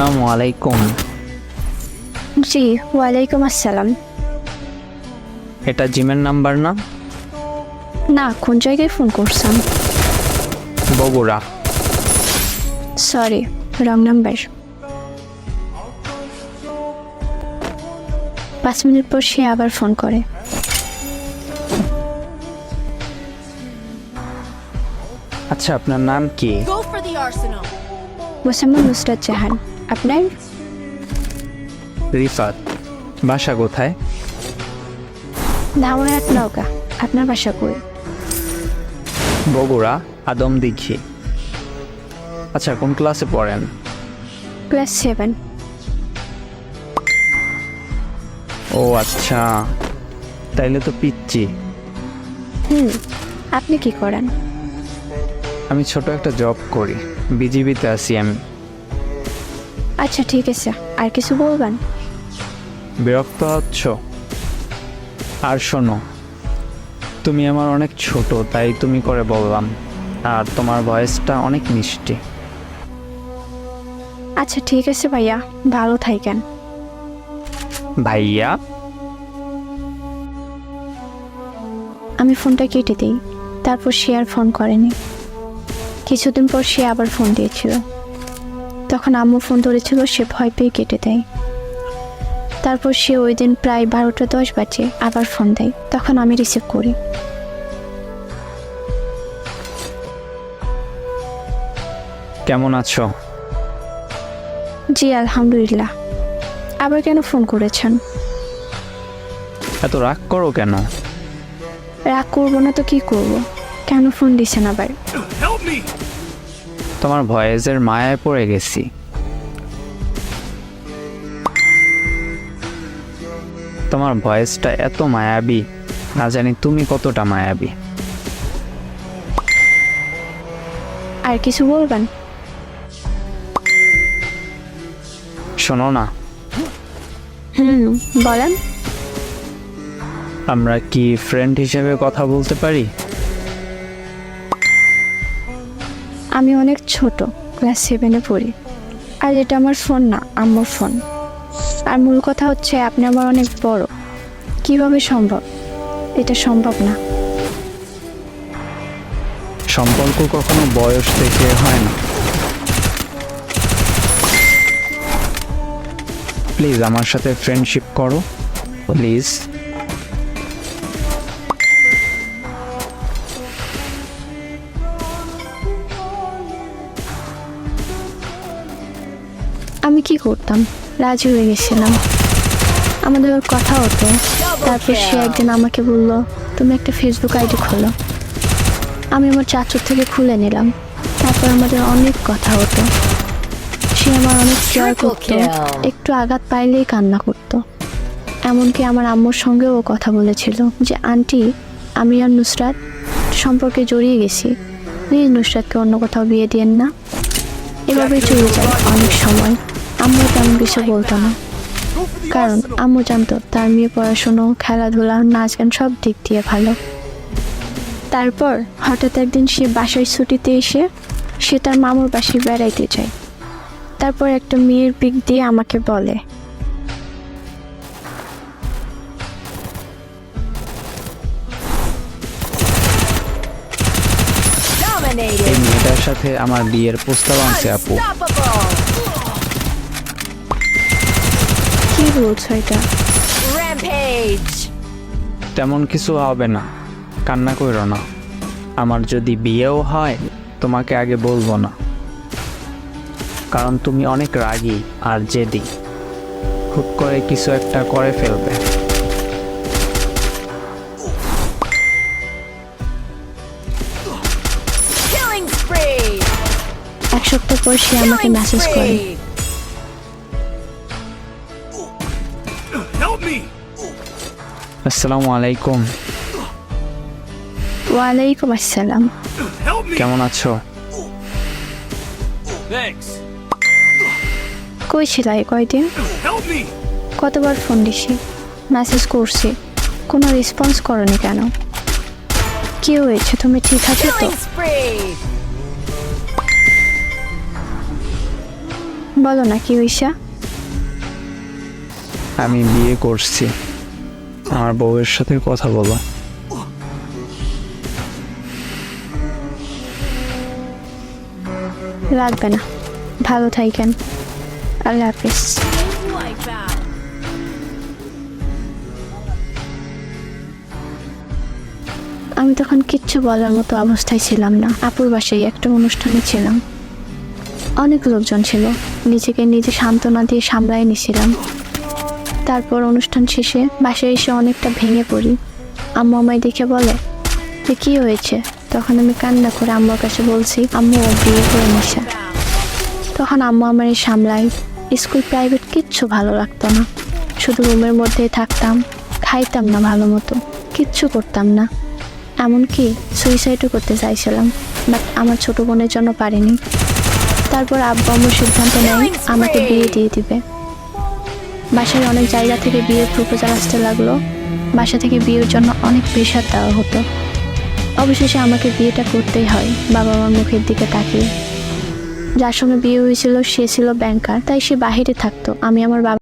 আসসালামু আলাইকুম। জি, ওয়ালাইকুম আসসালাম। এটা জিমের নাম্বার না? না, কোন জায়গায় ফোন করছেন? Bogura. Sorry, wrong number. 5 minute পর সে আবার ফোন করে। আচ্ছা, আপনার নাম কি? Go for the arsenal. Mosammat Nusrat Jahan. আপনার? রিফাত। বাসা কোথায়? ধামরাহাট নওগাঁ। আপনার বাসা কই? বগুড়া, আদমদিঘি। আচ্ছা, কোন ক্লাসে পড়েন? ক্লাস 7। ও আচ্ছা, তাইলে তো পিচ্ছি। আপনি কি করেন? আমি ছোট একটা জব করি, বিজিবিতে আছি আমি। আচ্ছা ঠিক আছে, আর কিছু বলবেন? বিরক্ত হচ্ছ? আর শোনো, তুমি আমার অনেক ছোট, তাই তুমি করে বললাম। আর তোমার ভয়েসটা অনেক মিষ্টি। আচ্ছা ঠিক আছে ভাইয়া, ভালো থাকেন। ভাইয়া? আমি ফোনটা কেটে দিই, তারপর সে আর ফোন করেনি। কিছুদিন পর সে আবার ফোন দিয়েছিল। তখন আম্মু ফোন ধরেছিল, সে ভয় পেয়ে কেটে দেয়। তারপর সে ওই দিন প্রায় 12টা 10 বাজে আবার ফোন দেয়, তখন আমি রিসিভ করি। কেমন আছো? জি আলহামদুলিল্লাহ। আবার কেন ফোন করেছেন? এত রাগ করো কেন? রাগ করবো না তো কি করব? কেন ফোন দিছেন আবার? তোমার ভয়েসের মায়ায় পড়ে গেছি। তোমার ভয়েসটা এত মায়াবী, না জানি তুমি কতটা মায়াবী। আর কিছু বলবেন? শোনো না, বলেন। আমরা কি ফ্রেন্ড হিসেবে কথা বলতে পারি? আমি অনেক ছোট, ক্লাস 7-এ পড়ি। আর এটা আমার ফোন না, আম্মুর ফোন। আর মূল কথা হচ্ছে আপনি আমার অনেক বড়। কিভাবে সম্ভব? এটা সম্ভব না। সম্পর্ক কখনো বয়স দেখে হয় না। প্লিজ আমার সাথে ফ্রেন্ডশিপ করো, প্লিজ। আমি কি করতাম? রাজি হয়ে গেছিলাম, আমাদের ওর কথা হতো। তারপর সে একদিন আমাকে বলল, তুমি একটা ফেসবুক আইডি খোলো। আমি আমার চাচুর থেকে খুলে নিলাম। তারপর আমাদের অনেক কথা হতো। সে আমার অনেক কেয়ার করতো, একটু আঘাত পাইলেই কান্না করতো। এমনকি আমার আম্মুর সঙ্গেও ও কথা বলেছিল যে আন্টি, আমি আর নুসরাত সম্পর্কে জড়িয়ে গেছি, প্লিজ নুসরাতকে অন্য কোথাও বিয়ে দিয়েন না। এভাবেই চলে যায় অনেক সময়। আম্মু তেমন কিছু বলতো না, কারণ আম্মু জানতো তার মেয়ে পড়াশুনো, খেলাধুলা, নাচ গান সব দিক দিয়ে ভালো। তারপর হঠাৎ একদিন সে বাসায় ছুটিতে এসে সে তার মামুর বাসায় বেড়াইতে যায়। তারপর একটা মেয়ের পিক দিয়ে আমাকে বলে, এই মেয়েটার সাথে আমার বিয়ের প্রস্তাব আনছে আপু। কি বলছো এটা? Rampage. তেমন কিছু হবে না, কান্না করো না। আমার যদি বিয়েও হয়, তোমাকে আগে বলবো না, কারণ তুমি অনেক রাগী আর জেদি। হুট করে কিছু একটা করে ফেলবে। Killing spree. 1 সপ্তাহ পর সে আমাকে Killing মেসেজ করে, spree. আসসালামু আলাইকুম। ওয়ালাইকুম আসসালাম। কেমন আছো? কই ছিলা এই কয়দিন? কতবার ফোন দিছি, মেসেজ করছি, কোনো রেসপন্স করনি কেন? কি হয়েছে, তুমি ঠিক আছো তো? Killing spree. বলো না কি হইছে? আমি বিয়ে করছি, আমার বউয়ের সাথে কথা বলো। লাগবে না, ভালো থাকেন, আল্লাহ হাফিজ। Wipeout. আমি তখন কিচ্ছু বলার মতো অবস্থায় ছিলাম না। আপুর বাসায় একটা অনুষ্ঠানে ছিলাম, অনেক লোকজন ছিল, নিজেকে নিজে সান্ত্বনা দিয়ে সামলায় নিছিলাম। তারপর অনুষ্ঠান শেষে বাসায় এসে অনেকটা ভেঙে পড়ি। আম্মু আমায় দেখে বলে যে কী হয়েছে। তখন আমি কান্না করে আম্মুর কাছে বলছি আম্মু ও বিয়ে করে নিছে। তখন আম্মু আমার সামলাই। স্কুল প্রাইভেট কিচ্ছু ভালো লাগতো না, শুধু রুমের মধ্যেই থাকতাম, খাইতাম না ভালো মতো, কিচ্ছু করতাম না, এমনকি সুইসাইডও করতে চাইছিলাম, বাট আমার ছোট বোনের জন্য পারিনি। তারপর আব্বু আম্মুর সিদ্ধান্ত নেয় আমাকে বিয়ে দিয়ে দিবে। বাসায় অনেক জায়গা থেকে বিয়ের প্রপোজাল আসতে লাগলো, বাসা থেকে বিয়ের জন্য অনেক প্রেশার দেওয়া হতো। অবশেষে আমাকে বিয়েটা করতেই হয় বাবা মার মুখের দিকে তাকিয়ে। যার সঙ্গে বিয়ে হয়েছিল সে ছিল ব্যাংকার, তাই সে বাহিরে থাকতো, আমি আমার বাবা